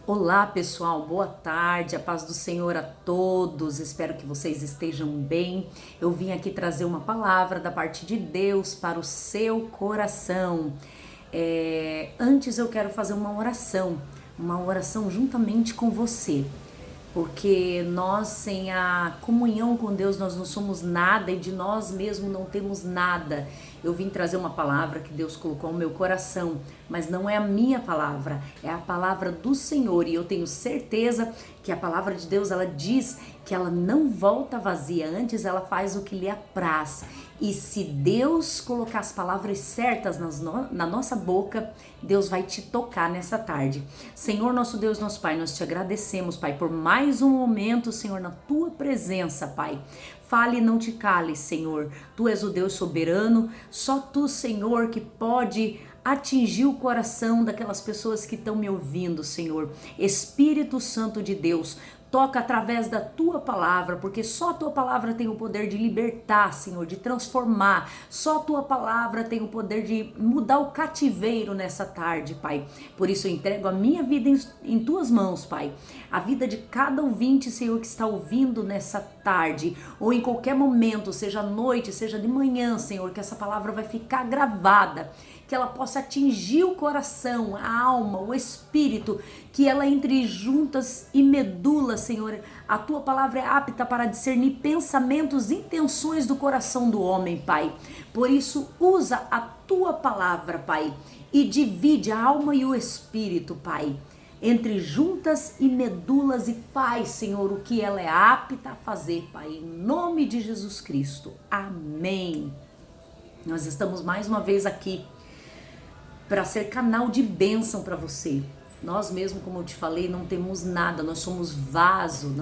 Olá pessoal, boa tarde, a paz do Senhor a todos, espero que vocês estejam bem. Eu vim aqui trazer uma palavra da parte de Deus para o seu coração. Antes eu quero fazer uma oração juntamente com você, porque nós sem a comunhão com Deus nós não somos nada e de nós mesmos não temos nada. Eu vim trazer uma palavra que Deus colocou no meu coração, mas não é a minha palavra, é a palavra do Senhor, e eu tenho certeza que a palavra de Deus, ela diz que ela não volta vazia, antes ela faz o que lhe apraz. E se Deus colocar as palavras certas na nossa boca, Deus vai te tocar nessa tarde. Senhor, nosso Deus, nosso Pai, nós te agradecemos, Pai, por mais um momento, Senhor, na tua presença, Pai. Fale e não te cales, Senhor. Tu és o Deus soberano, só tu, Senhor, que pode atingir o coração daquelas pessoas que estão me ouvindo, Senhor. Espírito Santo de Deus, toca através da tua palavra, porque só a tua palavra tem o poder de libertar, Senhor, de transformar. Só a tua palavra tem o poder de mudar o cativeiro nessa tarde, Pai. Por isso eu entrego a minha vida em tuas mãos, Pai. A vida de cada ouvinte, Senhor, que está ouvindo nessa tarde, ou em qualquer momento, seja à noite, seja de manhã, Senhor, que essa palavra vai ficar gravada, que ela possa atingir o coração, a alma, o espírito, que ela entre juntas e medula, Senhor. A tua palavra é apta para discernir pensamentos e intenções do coração do homem, Pai. Por isso, usa a tua palavra, Pai, e divide a alma e o espírito, Pai, entre juntas e medulas, e faz, Senhor, o que ela é apta a fazer, Pai, em nome de Jesus Cristo. Amém. Nós estamos mais uma vez aqui para ser canal de bênção para você. Nós mesmo, como eu te falei, não temos nada, nós somos vaso,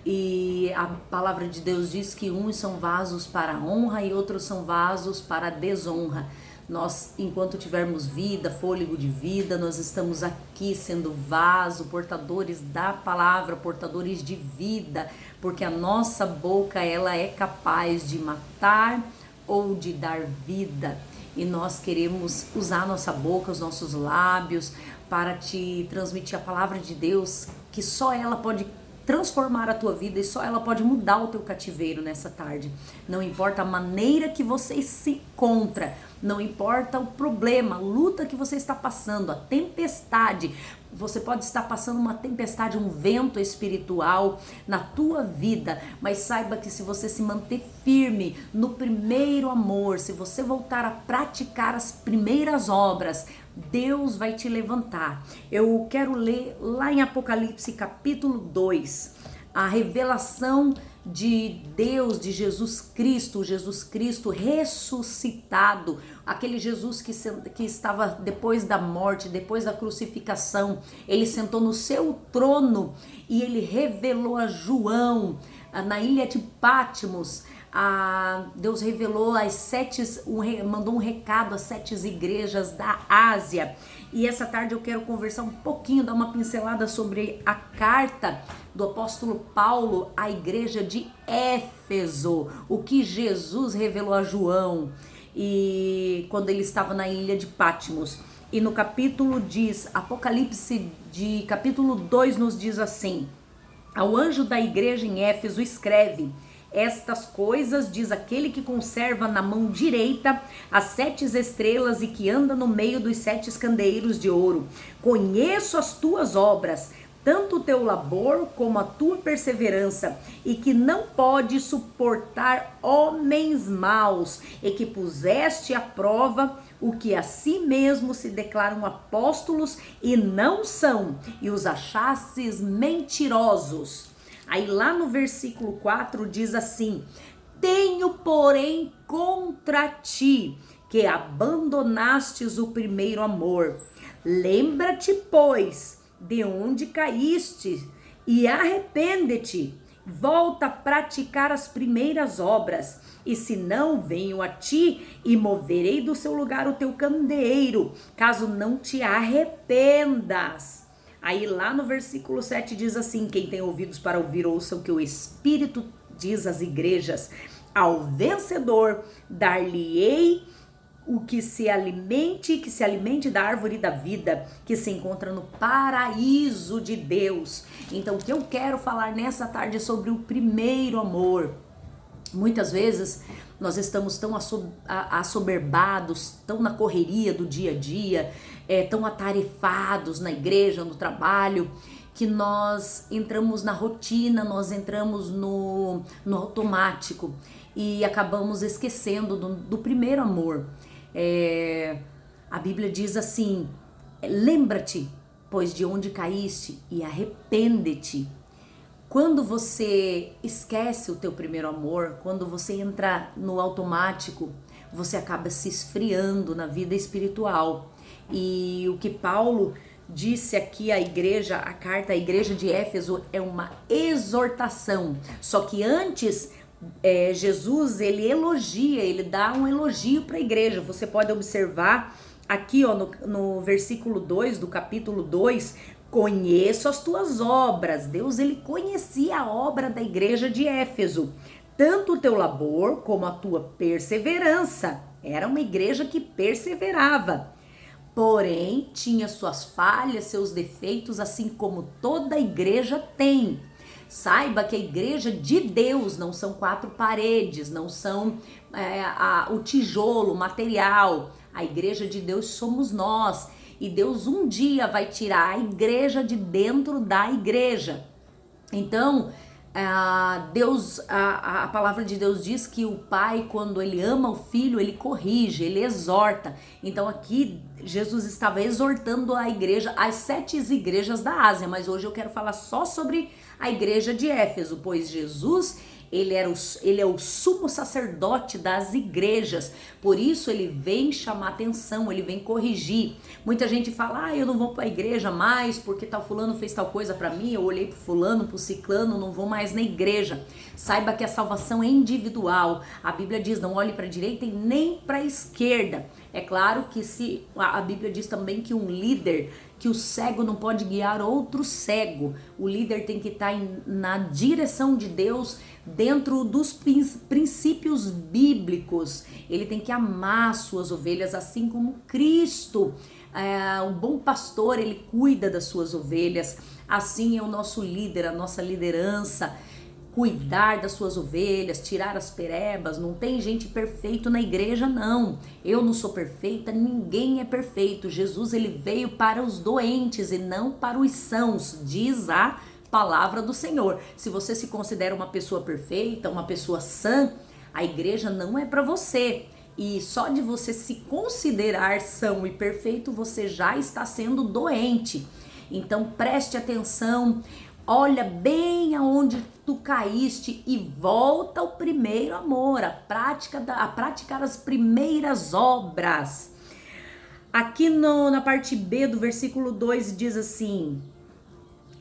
e a palavra de Deus diz que uns são vasos para a honra e outros são vasos para a desonra. Nós, enquanto tivermos vida, fôlego de vida, nós estamos aqui sendo vaso, portadores da palavra, portadores de vida, porque a nossa boca, ela é capaz de matar ou de dar vida. E nós queremos usar a nossa boca, os nossos lábios, para te transmitir a palavra de Deus, que só ela pode transformar a tua vida e só ela pode mudar o teu cativeiro nessa tarde. Não importa a maneira que você se encontra, não importa o problema, a luta que você está passando, a tempestade. Você pode estar passando uma tempestade, um vento espiritual na tua vida, mas saiba que se você se manter firme no primeiro amor, se você voltar a praticar as primeiras obras, Deus vai te levantar. Eu quero ler lá em Apocalipse capítulo 2, a revelação de Deus, de Jesus Cristo ressuscitado, aquele Jesus que estava depois da morte, depois da crucificação. Ele sentou no seu trono e ele revelou a João, na ilha de Patmos. Deus revelou mandou um recado às 7 igrejas da Ásia. E essa tarde eu quero conversar um pouquinho, dar uma pincelada sobre a carta do apóstolo Paulo à igreja de Éfeso, o que Jesus revelou a João e quando ele estava na ilha de Patmos. E no capítulo diz, Apocalipse de capítulo 2 nos diz assim: ao anjo da igreja em Éfeso escreve: estas coisas diz aquele que conserva na mão direita as 7 estrelas e que anda no meio dos 7 candeeiros de ouro. Conheço as tuas obras, tanto o teu labor como a tua perseverança, e que não pode suportar homens maus, e que puseste à prova o que a si mesmo se declaram apóstolos e não são, e os achastes mentirosos. Aí lá no versículo 4 diz assim: tenho porém contra ti que abandonastes o primeiro amor. Lembra-te, pois, de onde caíste e arrepende-te. Volta a praticar as primeiras obras, e se não, venho a ti e moverei do seu lugar o teu candeeiro, caso não te arrependas. Aí lá no versículo 7 diz assim: quem tem ouvidos para ouvir, ouça o que o Espírito diz às igrejas. Ao vencedor dar-lhe-ei o que se alimente da árvore da vida, que se encontra no paraíso de Deus. Então, o que eu quero falar nessa tarde é sobre o primeiro amor. Muitas vezes nós estamos tão assoberbados, tão na correria do dia a dia, tão atarefados na igreja, no trabalho, que nós entramos na rotina, nós entramos no automático e acabamos esquecendo do primeiro amor. A Bíblia diz assim: lembra-te, pois, de onde caíste e arrepende-te. Quando você esquece o teu primeiro amor, quando você entra no automático, você acaba se esfriando na vida espiritual. E o que Paulo disse aqui à igreja, a carta à igreja de Éfeso, é uma exortação. Só que antes, Jesus, ele elogia, ele dá um elogio para a igreja. Você pode observar aqui, ó, no versículo 2 do capítulo 2, conheço as tuas obras. Deus, ele conhecia a obra da igreja de Éfeso, tanto o teu labor como a tua perseverança. Era uma igreja que perseverava, porém tinha suas falhas, seus defeitos, assim como toda igreja tem. Saiba que a igreja de Deus não são 4 paredes, não são o tijolo, o material. A igreja de Deus somos nós. E Deus um dia vai tirar a igreja de dentro da igreja. Então, a palavra de Deus diz que o pai, quando ele ama o filho, ele corrige, ele exorta. Então aqui Jesus estava exortando a igreja, as 7 igrejas da Ásia, mas hoje eu quero falar só sobre a igreja de Éfeso, pois Jesus, ele é o sumo sacerdote das igrejas, por isso ele vem chamar atenção, ele vem corrigir. Muita gente fala, eu não vou para a igreja mais porque tal fulano fez tal coisa para mim, eu olhei pro fulano, pro ciclano, não vou mais na igreja. Saiba que a salvação é individual. A Bíblia diz, não olhe para a direita e nem para a esquerda. É claro que a Bíblia diz também que um líder, que o cego não pode guiar outro cego. O líder tem que estar na direção de Deus, dentro dos princípios bíblicos. Ele tem que amar suas ovelhas, assim como Cristo. O bom pastor, ele cuida das suas ovelhas. Assim é o nosso líder, a nossa liderança. Cuidar das suas ovelhas, tirar as perebas. Não tem gente perfeito na igreja, não. Eu não sou perfeita, ninguém é perfeito. Jesus, ele veio para os doentes e não para os sãos, diz a palavra do Senhor. Se você se considera uma pessoa perfeita, uma pessoa sã, a igreja não é para você. E só de você se considerar são e perfeito, você já está sendo doente. Então preste atenção. Olha bem aonde tu caíste e volta ao primeiro amor, a praticar as primeiras obras. Aqui na parte B do versículo 2 diz assim: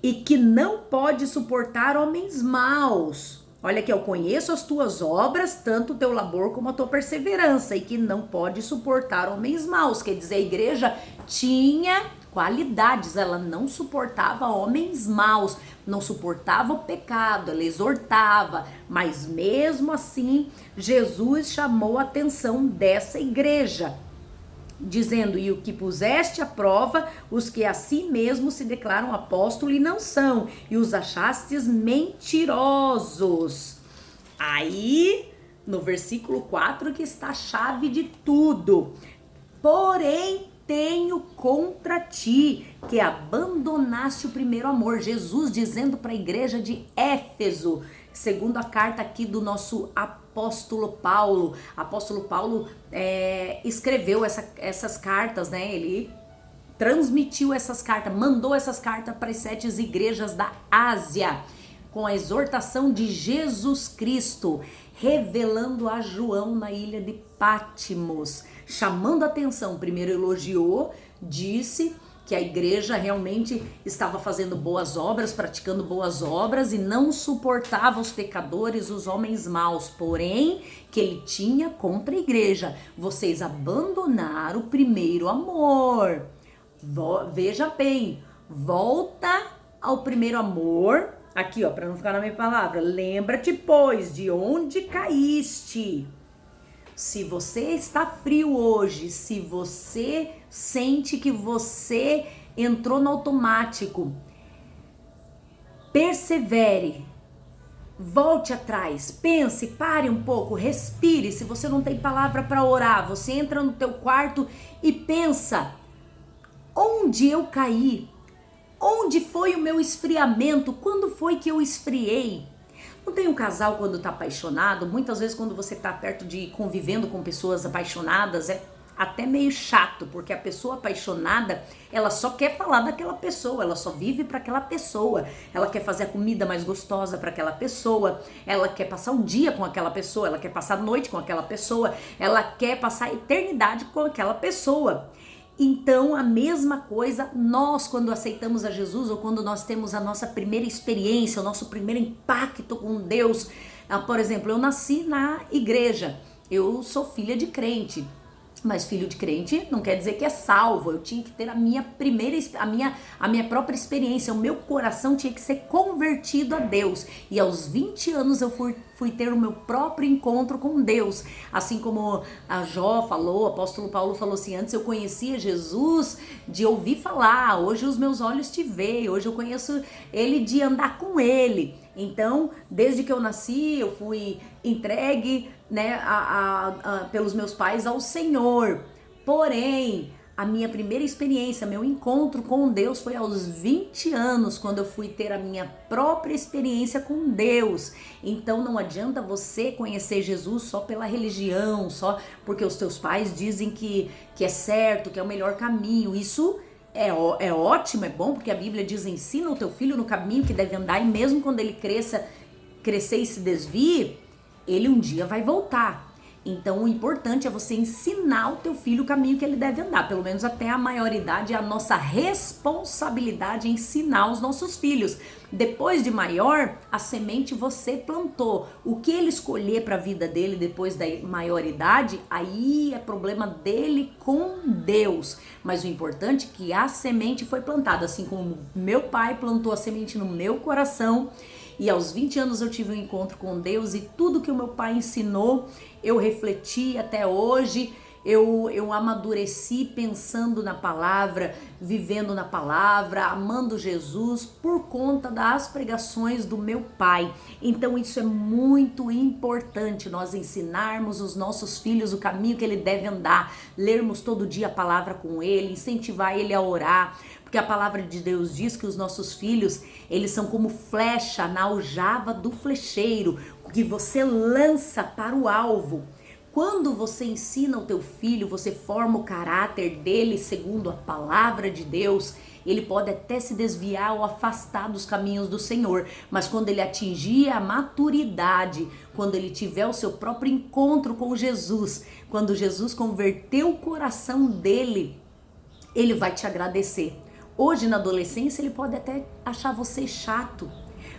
e que não pode suportar homens maus. Olha aqui, eu conheço as tuas obras, tanto o teu labor como a tua perseverança, e que não pode suportar homens maus. Quer dizer, a igreja tinha qualidades, ela não suportava homens maus, não suportava o pecado, ela exortava, mas mesmo assim Jesus chamou a atenção dessa igreja, dizendo: e o que puseste à prova os que a si mesmos se declaram apóstolo e não são, e os achastes mentirosos. Aí no versículo 4 que está a chave de tudo: porém tenho contra ti que abandonaste o primeiro amor. Jesus dizendo para a igreja de Éfeso, segundo a carta aqui do nosso apóstolo Paulo. Apóstolo Paulo escreveu essas cartas, né? Ele transmitiu essas cartas, mandou essas cartas para as 7 igrejas da Ásia, com a exortação de Jesus Cristo, revelando a João na ilha de Patmos, chamando a atenção. Primeiro elogiou, disse que a igreja realmente estava fazendo boas obras, praticando boas obras e não suportava os pecadores, os homens maus, porém que ele tinha contra a igreja: vocês abandonaram o primeiro amor. Veja bem, volta ao primeiro amor. Aqui, para não ficar na minha palavra, lembra-te, pois, de onde caíste. Se você está frio hoje, se você sente que você entrou no automático, persevere. Volte atrás, pense, pare um pouco, respire. Se você não tem palavra para orar, você entra no teu quarto e pensa: onde eu caí? Onde foi o meu esfriamento? Quando foi que eu esfriei? Não tem um casal quando tá apaixonado? Muitas vezes quando você tá perto de convivendo com pessoas apaixonadas, é até meio chato, porque a pessoa apaixonada, ela só quer falar daquela pessoa, ela só vive para aquela pessoa, ela quer fazer a comida mais gostosa para aquela pessoa, ela quer passar um dia com aquela pessoa, ela quer passar a noite com aquela pessoa, ela quer passar a eternidade com aquela pessoa. Então, a mesma coisa, nós quando aceitamos a Jesus ou quando nós temos a nossa primeira experiência, o nosso primeiro impacto com Deus. Por exemplo, eu nasci na igreja, eu sou filha de crente. Mas filho de crente não quer dizer que é salvo. Eu tinha que ter a minha própria experiência. O meu coração tinha que ser convertido a Deus. E aos 20 anos eu fui ter o meu próprio encontro com Deus. Assim como a Jó falou, o apóstolo Paulo falou assim: antes eu conhecia Jesus de ouvir falar, hoje os meus olhos te veem, hoje eu conheço ele de andar com ele. Então, desde que eu nasci, eu fui entregue, né, pelos meus pais ao Senhor. Porém, a minha primeira experiência, meu encontro com Deus foi aos 20 anos, quando eu fui ter a minha própria experiência com Deus. Então não adianta você conhecer Jesus só pela religião, só porque os teus pais dizem que é certo, que é o melhor caminho. Isso é ótimo, é bom, porque a Bíblia diz: ensina o teu filho no caminho que deve andar, e mesmo quando ele crescer e se desvie, ele um dia vai voltar. Então o importante é você ensinar o teu filho o caminho que ele deve andar, pelo menos até a maioridade. É a nossa responsabilidade ensinar os nossos filhos. Depois de maior, a semente você plantou. O que ele escolher para a vida dele depois da maioridade, aí é problema dele com Deus. Mas o importante é que a semente foi plantada, assim como meu pai plantou a semente no meu coração. E aos 20 anos eu tive um encontro com Deus, e tudo que o meu pai ensinou, eu refleti até hoje. Eu amadureci pensando na palavra, vivendo na palavra, amando Jesus por conta das pregações do meu pai. Então isso é muito importante, nós ensinarmos os nossos filhos o caminho que ele deve andar, lermos todo dia a palavra com ele, incentivar ele a orar, porque a palavra de Deus diz que os nossos filhos, eles são como flecha na aljava do flecheiro, que você lança para o alvo. Quando você ensina o teu filho, você forma o caráter dele segundo a palavra de Deus. Ele pode até se desviar ou afastar dos caminhos do Senhor, mas quando ele atingir a maturidade, quando ele tiver o seu próprio encontro com Jesus, quando Jesus converteu o coração dele, ele vai te agradecer. Hoje, na adolescência, ele pode até achar você chato,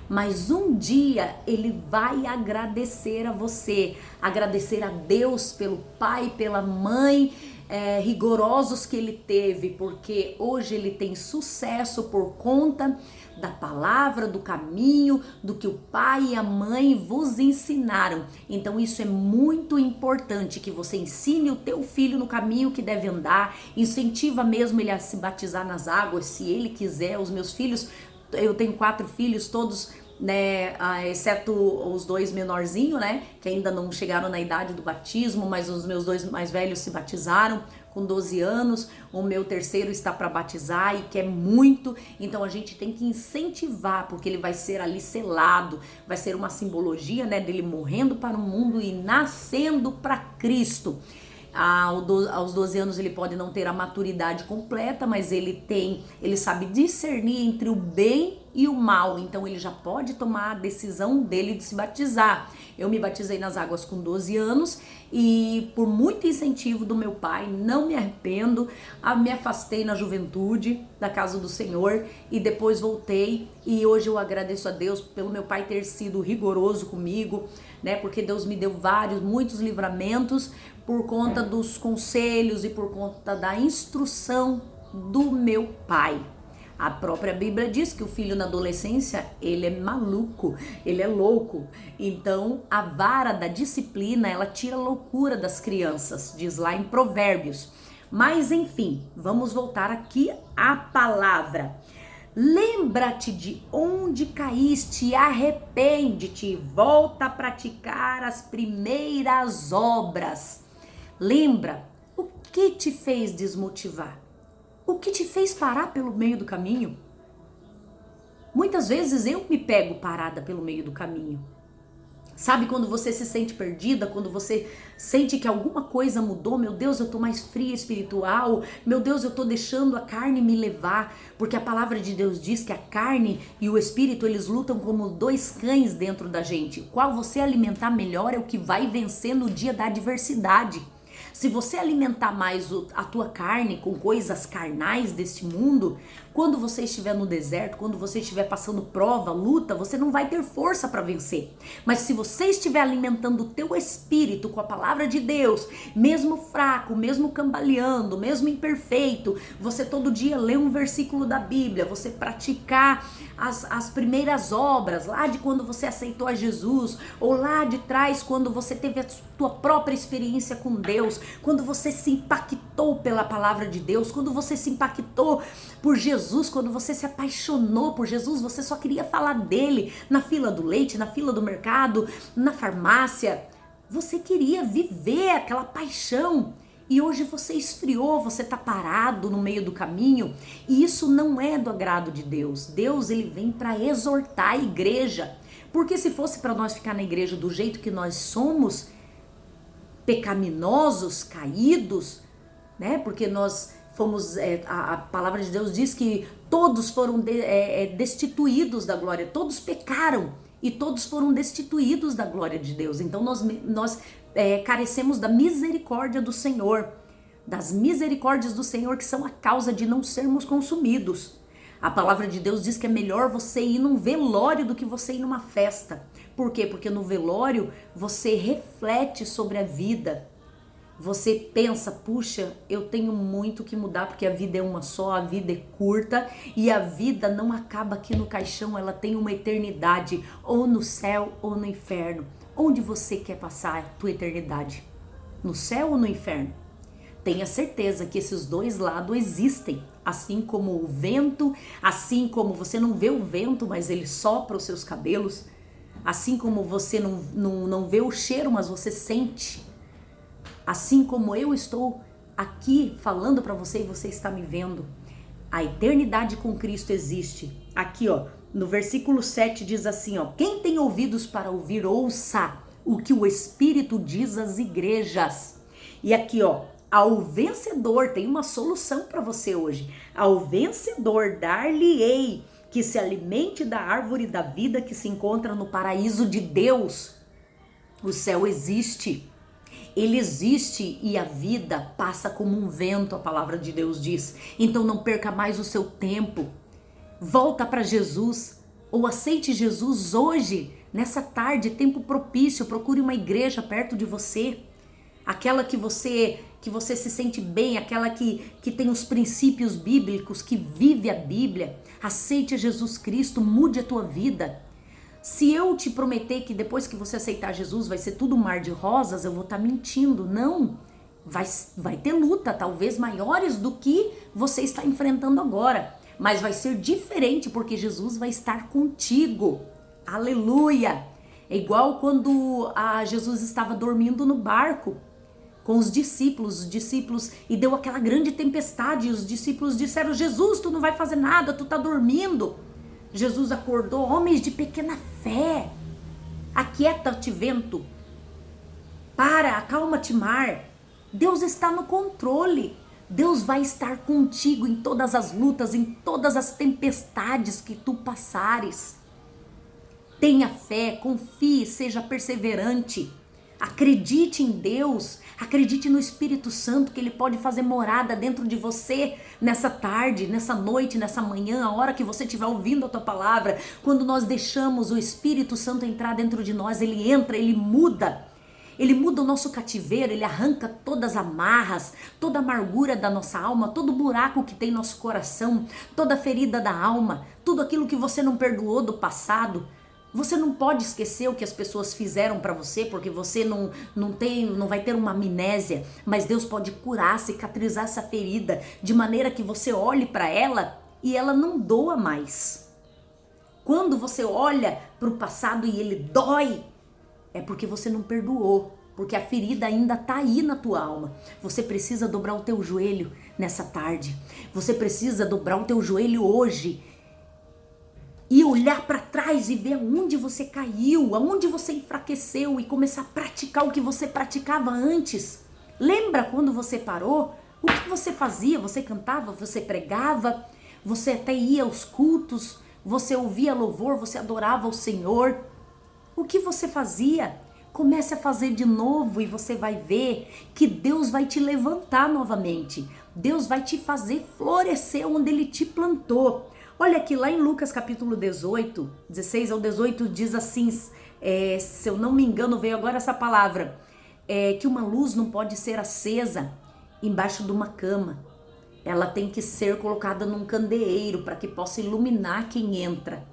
mas um dia ele vai agradecer a você, agradecer a Deus pelo pai, pela mãe rigorosos que ele teve, porque hoje ele tem sucesso por conta da palavra, do caminho, do que o pai e a mãe vos ensinaram. Então isso é muito importante, que você ensine o teu filho no caminho que deve andar, incentiva mesmo ele a se batizar nas águas, se ele quiser. Os meus filhos, eu tenho 4 filhos, todos, né, exceto os 2 menorzinhos, né, que ainda não chegaram na idade do batismo, mas os meus 2 mais velhos se batizaram com 12 anos, o meu terceiro está para batizar e quer muito. Então a gente tem que incentivar, porque ele vai ser ali selado, vai ser uma simbologia, né, dele morrendo para o mundo e nascendo para Cristo. Aos 12 anos ele pode não ter a maturidade completa, mas ele sabe discernir entre o bem e o mal, então ele já pode tomar a decisão dele de se batizar. Eu me batizei nas águas com 12 anos e por muito incentivo do meu pai, não me arrependo, me afastei na juventude da casa do Senhor e depois voltei, e hoje eu agradeço a Deus pelo meu pai ter sido rigoroso comigo, né, porque Deus me deu muitos livramentos por conta dos conselhos e por conta da instrução do meu pai. A própria Bíblia diz que o filho na adolescência, ele é maluco, ele é louco. Então, a vara da disciplina, ela tira a loucura das crianças, diz lá em Provérbios. Mas, enfim, vamos voltar aqui à palavra. Lembra-te de onde caíste, arrepende-te, volta a praticar as primeiras obras. Lembra o que te fez desmotivar? O que te fez parar pelo meio do caminho? Muitas vezes eu me pego parada pelo meio do caminho. Sabe quando você se sente perdida, quando você sente que alguma coisa mudou? Meu Deus, eu tô mais fria espiritual. Meu Deus, eu tô deixando a carne me levar. Porque a palavra de Deus diz que a carne e o espírito, eles lutam como dois cães dentro da gente. Qual você alimentar melhor é o que vai vencer no dia da adversidade. Se você alimentar mais a tua carne com coisas carnais deste mundo, quando você estiver no deserto, quando você estiver passando prova, luta, você não vai ter força para vencer. Mas se você estiver alimentando o teu espírito com a palavra de Deus, mesmo fraco, mesmo cambaleando, mesmo imperfeito, você todo dia lê um versículo da Bíblia, você praticar as primeiras obras, lá de quando você aceitou a Jesus, ou lá de trás quando você teve a tua própria experiência com Deus, quando você se impactou pela palavra de Deus, quando você se impactou por Jesus, quando você se apaixonou por Jesus, você só queria falar dele na fila do leite, na fila do mercado, na farmácia, você queria viver aquela paixão. E hoje você esfriou, você tá parado no meio do caminho, e isso não é do agrado de Deus. Deus, ele vem para exortar a igreja, porque se fosse para nós ficar na igreja do jeito que nós somos, pecaminosos, caídos, né? Porque nós fomos, a palavra de Deus diz que todos foram destituídos da glória, todos pecaram e todos foram destituídos da glória de Deus. Então nós carecemos da misericórdia do Senhor, das misericórdias do Senhor, que são a causa de não sermos consumidos. A palavra de Deus diz que é melhor você ir num velório do que você ir numa festa. Por quê? Porque no velório você reflete sobre a vida. Você pensa, puxa, eu tenho muito que mudar, porque a vida é uma só, a vida é curta e a vida não acaba aqui no caixão, ela tem uma eternidade, ou no céu ou no inferno. Onde você quer passar a tua eternidade? No céu ou no inferno? Tenha certeza que esses dois lados existem, assim como o vento, assim como você não vê o vento, mas ele sopra os seus cabelos, assim como você não vê o cheiro, mas você sente, assim como eu estou aqui falando para você e você está me vendo, a eternidade com Cristo existe. Aqui, ó, no versículo 7 diz assim, ó: quem tem ouvidos para ouvir, ouça o que o Espírito diz às igrejas. E aqui, ó, ao vencedor, tem uma solução para você hoje. Ao vencedor dar-lhe-ei que se alimente da árvore da vida que se encontra no paraíso de Deus. O céu existe. Ele existe e a vida passa como um vento, a palavra de Deus diz. Então não perca mais o seu tempo. Volta para Jesus ou aceite Jesus hoje, nessa tarde, tempo propício. Procure uma igreja perto de você. Aquela que você se sente bem, aquela que tem os princípios bíblicos, que vive a Bíblia. Aceite Jesus Cristo, mude a tua vida. Se eu te prometer que depois que você aceitar Jesus vai ser tudo um mar de rosas, eu vou estar mentindo. Não, vai ter luta, talvez maiores do que você está enfrentando agora. Mas vai ser diferente porque Jesus vai estar contigo. Aleluia! É igual quando Jesus estava dormindo no barco com os discípulos, e deu aquela grande tempestade, e os discípulos disseram: Jesus, tu não vai fazer nada, tu tá dormindo. Jesus acordou: homens de pequena fé, aquieta-te vento, acalma-te mar. Deus está no controle, Deus vai estar contigo em todas as lutas, em todas as tempestades que tu passares. Tenha fé, confie, seja perseverante. Acredite em Deus, acredite no Espírito Santo, que Ele pode fazer morada dentro de você nessa tarde, nessa noite, nessa manhã, a hora que você estiver ouvindo a tua palavra. Quando nós deixamos o Espírito Santo entrar dentro de nós, Ele entra, Ele muda. Ele muda o nosso cativeiro, ele arranca todas as amarras, toda a amargura da nossa alma, todo o buraco que tem no nosso coração, toda a ferida da alma, tudo aquilo que você não perdoou do passado. Você não pode esquecer o que as pessoas fizeram para você, porque você não vai ter uma amnésia, mas Deus pode curar, cicatrizar essa ferida, de maneira que você olhe para ela e ela não doa mais. Quando você olha para o passado e ele dói, é porque você não perdoou, porque a ferida ainda está aí na tua alma. Você precisa dobrar o teu joelho nessa tarde. Você precisa dobrar o teu joelho hoje e olhar para trás e ver aonde você caiu, aonde você enfraqueceu e começar a praticar o que você praticava antes. Lembra quando você parou? O que você fazia? Você cantava, você pregava, você até ia aos cultos, você ouvia louvor, você adorava o Senhor. O que você fazia? Comece a fazer de novo e você vai ver que Deus vai te levantar novamente. Deus vai te fazer florescer onde Ele te plantou. Olha aqui, lá em Lucas capítulo 18, 16 ao 18, diz assim, se eu não me engano, veio agora essa palavra, que uma luz não pode ser acesa embaixo de uma cama. Ela tem que ser colocada num candeeiro para que possa iluminar quem entra.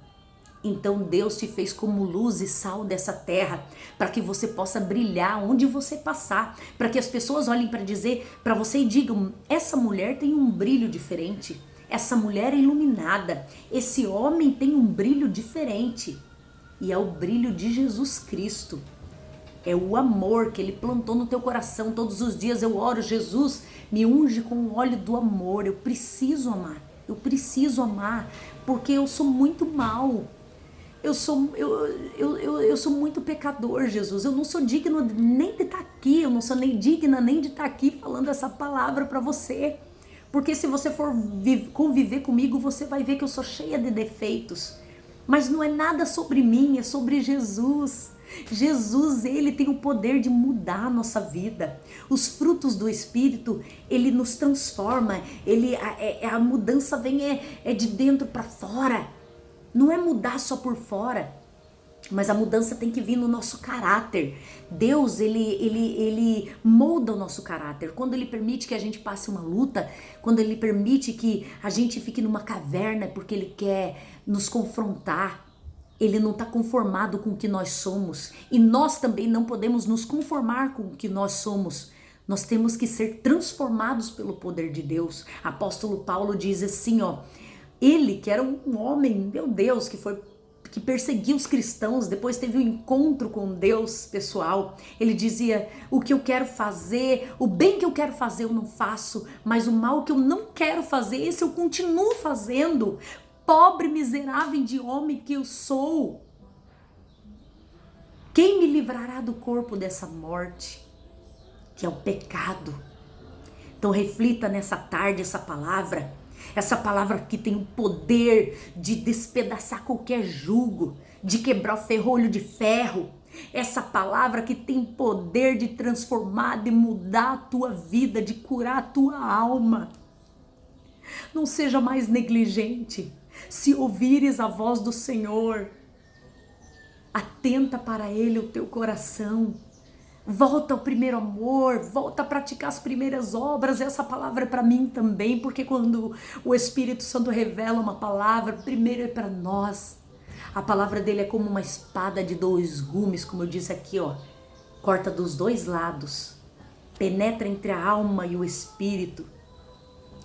Então Deus te fez como luz e sal dessa terra, para que você possa brilhar onde você passar, para que as pessoas olhem para você e digam, essa mulher tem um brilho diferente. Essa mulher é iluminada, esse homem tem um brilho diferente, e é o brilho de Jesus Cristo, é o amor que Ele plantou no teu coração. Todos os dias eu oro, Jesus, me unge com o óleo do amor, eu preciso amar, porque eu sou muito mal, eu sou muito pecador, Jesus, eu não sou digno nem de estar aqui, eu não sou nem digna nem de estar aqui falando essa palavra para você. Porque se você for conviver comigo, você vai ver que eu sou cheia de defeitos. Mas não é nada sobre mim, é sobre Jesus. Jesus, Ele tem o poder de mudar a nossa vida. Os frutos do Espírito, Ele nos transforma. A mudança vem de dentro para fora. Não é mudar só por fora. Mas a mudança tem que vir no nosso caráter. Deus, ele molda o nosso caráter. Quando Ele permite que a gente passe uma luta, quando Ele permite que a gente fique numa caverna, é porque Ele quer nos confrontar. Ele não está conformado com o que nós somos. E nós também não podemos nos conformar com o que nós somos. Nós temos que ser transformados pelo poder de Deus. Apóstolo Paulo diz assim, ele que era um homem, meu Deus, que perseguia os cristãos, depois teve um encontro com Deus pessoal. Ele dizia, o que eu quero fazer, o bem que eu quero fazer eu não faço, mas o mal que eu não quero fazer, esse eu continuo fazendo. Pobre, miserável de homem que eu sou. Quem me livrará do corpo dessa morte, que é o pecado? Então reflita nessa tarde essa palavra que tem o poder de despedaçar qualquer jugo, de quebrar o ferrolho de ferro. Essa palavra que tem poder de transformar, de mudar a tua vida, de curar a tua alma. Não seja mais negligente. Se ouvires a voz do Senhor, atenta para Ele o teu coração. Volta ao primeiro amor, volta a praticar as primeiras obras. Essa palavra é para mim também, porque quando o Espírito Santo revela uma palavra, primeiro é para nós. A palavra dele é como uma espada de 2 gumes, como eu disse aqui, corta dos 2 lados, penetra entre a alma e o espírito,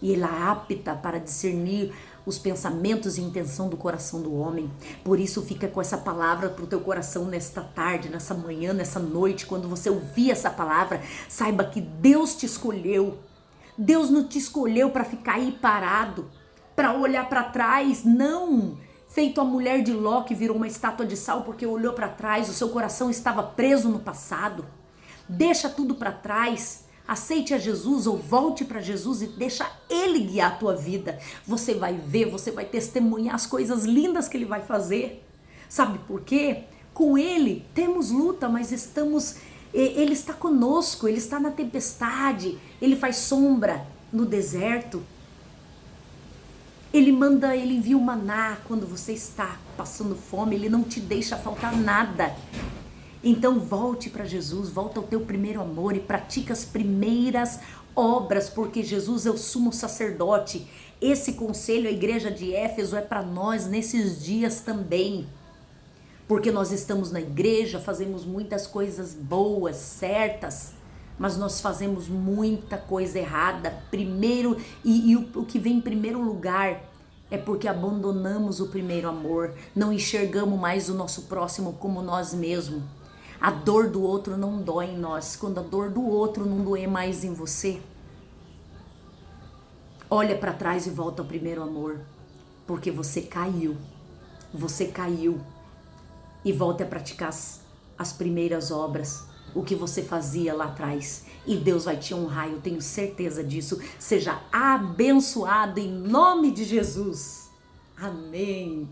e ela é apta para discernir os pensamentos e intenção do coração do homem. Por isso fica com essa palavra para o teu coração nesta tarde, nessa manhã, nessa noite. Quando você ouvir essa palavra, saiba que Deus te escolheu. Deus não te escolheu para ficar aí parado, para olhar para trás, não. Feito a mulher de Ló que virou uma estátua de sal porque olhou para trás, o seu coração estava preso no passado. Deixa tudo para trás. Aceite a Jesus ou volte para Jesus e deixa Ele guiar a tua vida. Você vai ver, você vai testemunhar as coisas lindas que Ele vai fazer. Sabe por quê? Com Ele temos luta, mas Ele está conosco, Ele está na tempestade, Ele faz sombra no deserto. Ele envia o maná quando você está passando fome, Ele não te deixa faltar nada. Então volte para Jesus, volta ao teu primeiro amor e pratica as primeiras obras, porque Jesus é o sumo sacerdote. Esse conselho, a igreja de Éfeso, é para nós nesses dias também. Porque nós estamos na igreja, fazemos muitas coisas boas, certas, mas nós fazemos muita coisa errada. Primeiro, o que vem em primeiro lugar é porque abandonamos o primeiro amor, não enxergamos mais o nosso próximo como nós mesmos. A dor do outro não dói em nós. Quando a dor do outro não doer mais em você, olha para trás e volta ao primeiro amor, porque você caiu. Você caiu. E volte a praticar as primeiras obras, o que você fazia lá atrás. E Deus vai te honrar, eu tenho certeza disso. Seja abençoado em nome de Jesus. Amém.